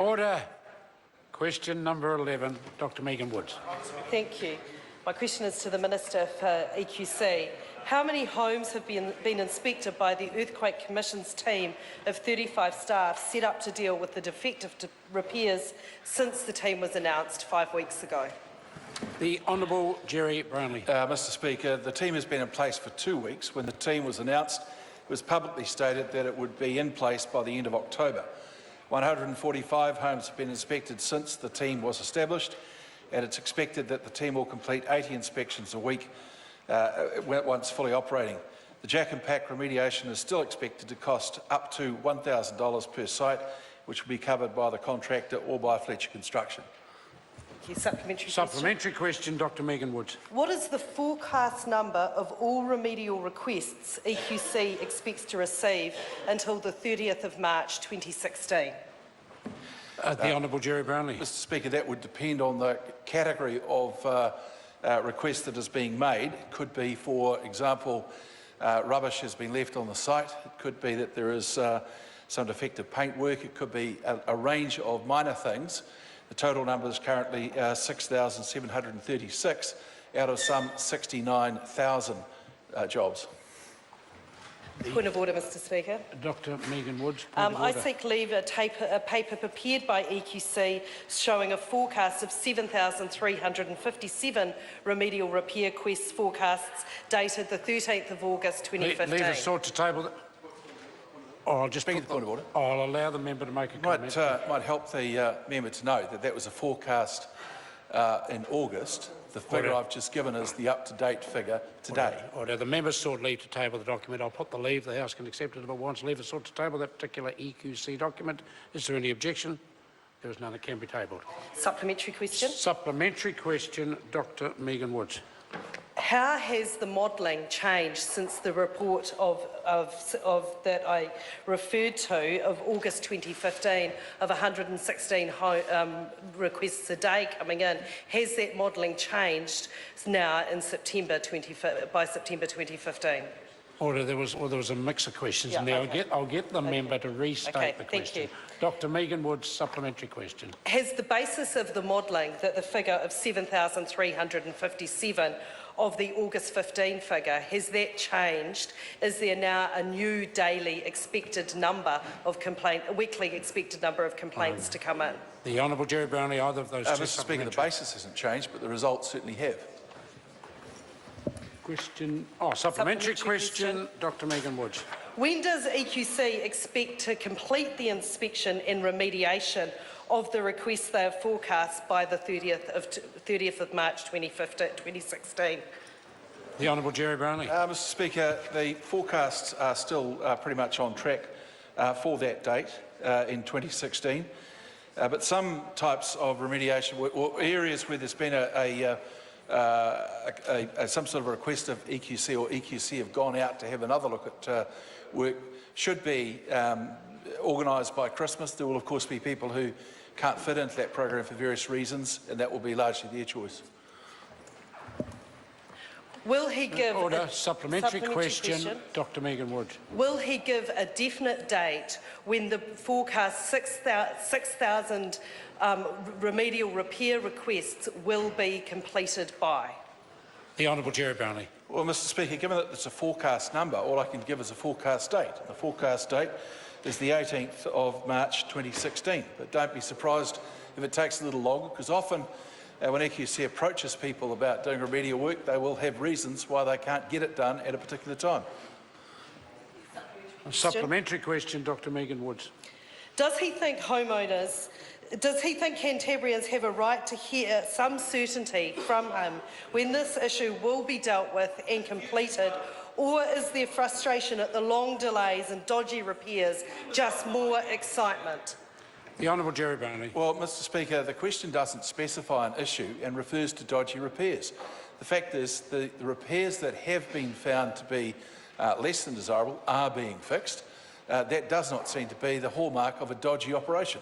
Order. Question number 11, Dr Megan Woods. Thank you. My question is to the Minister for EQC. How many homes have been inspected by the Earthquake Commission's team of 35 staff set up to deal with the defective repairs since the team was announced 5 weeks ago? The Honourable Jerry Brownlee. Mr Speaker, the team has been in place for 2 weeks. When the team was announced, it was publicly stated that it would be in place by the end of October. 145 homes have been inspected since the team was established, and it's expected that the team will complete 80 inspections a week once fully operating. The jack and pack remediation is still expected to cost up to $1,000 per site, which will be covered by the contractor or by Fletcher Construction. Thank you. Supplementary question, Dr Megan Woods. What is the forecast number of all remedial requests EQC expects to receive until the 30th of March 2016? The Honourable Jerry Brownlee. Mr Speaker, that would depend on the category of request that is being made. It could be, for example, rubbish has been left on the site. It could be that there is some defective paintwork. It could be a range of minor things. The total number is currently 6,736 out of some 69,000 jobs. Point of order, Mr Speaker. Dr Megan Woods. I seek leave a paper prepared by EQC showing a forecast of 7,357 remedial repair requests forecasts dated the 13th of August 2015. Leave a sort to table that. I'll just Speaking of the point of order. I'll allow the member to make a comment. Might help the member to know that that was a forecast in August. The figure I've just given is the up-to-date figure today. Order. The member sought leave to table the document. I'll put the leave. The House can accept it if it wants. Leave a sought to table that particular EQC document. Is there any objection? There is none that can be tabled. Supplementary question. Supplementary question, Dr Megan Woods. How has the modelling changed since the report of that I referred to of August 2015 of 116 requests a day coming in? Has that modelling changed now in by September 2015? Order. There was a mix of questions in there. Okay. I'll get the member to restate the question. Thank you. Dr Megan Woods, supplementary question. Has the basis of the modelling that the figure of 7,357 of the August 15 figure, has that changed? Is there now a new daily expected number of weekly expected number of complaints to come in? The Honourable Jerry Brownlee, either of those two. Mr Speaker, the basis hasn't changed, but the results certainly have. Supplementary question, Dr Megan Woods. When does EQC expect to complete the inspection and remediation of the requests they have forecast by the 30th of March 2016? The Honourable Jerry Brownlee. Mr Speaker, the forecasts are still pretty much on track for that date in 2016. But some types of remediation or areas where there's been some sort of a request of EQC or EQC have gone out to have another look at work should be organised by Christmas. There will of course be people who can't fit into that program for various reasons, and that will be largely their choice. Will he give supplementary question, Dr Megan Woods. Will he give a definite date when the forecast 6,000 remedial repair requests will be completed by? The Honourable Jerry Brownlee. Well, Mr Speaker, given that it's a forecast number, all I can give is a forecast date. The forecast date is the 18th of March 2016. But don't be surprised if it takes a little longer, because often when EQC approaches people about doing remedial work, they will have reasons why they can't get it done at a particular time. A supplementary question, Dr Megan Woods. Does he think Cantabrians have a right to hear some certainty from him when this issue will be dealt with and completed, or is there frustration at the long delays and dodgy repairs just more excitement? The Honourable Jerry Brownlee. Well, Mr Speaker, the question doesn't specify an issue and refers to dodgy repairs. The fact is the repairs that have been found to be less than desirable are being fixed. That does not seem to be the hallmark of a dodgy operation.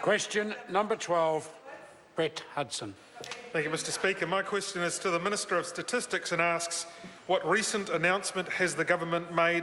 Question number 12, Brett Hudson. Thank you, Mr Speaker. My question is to the Minister of Statistics and asks, what recent announcement has the government made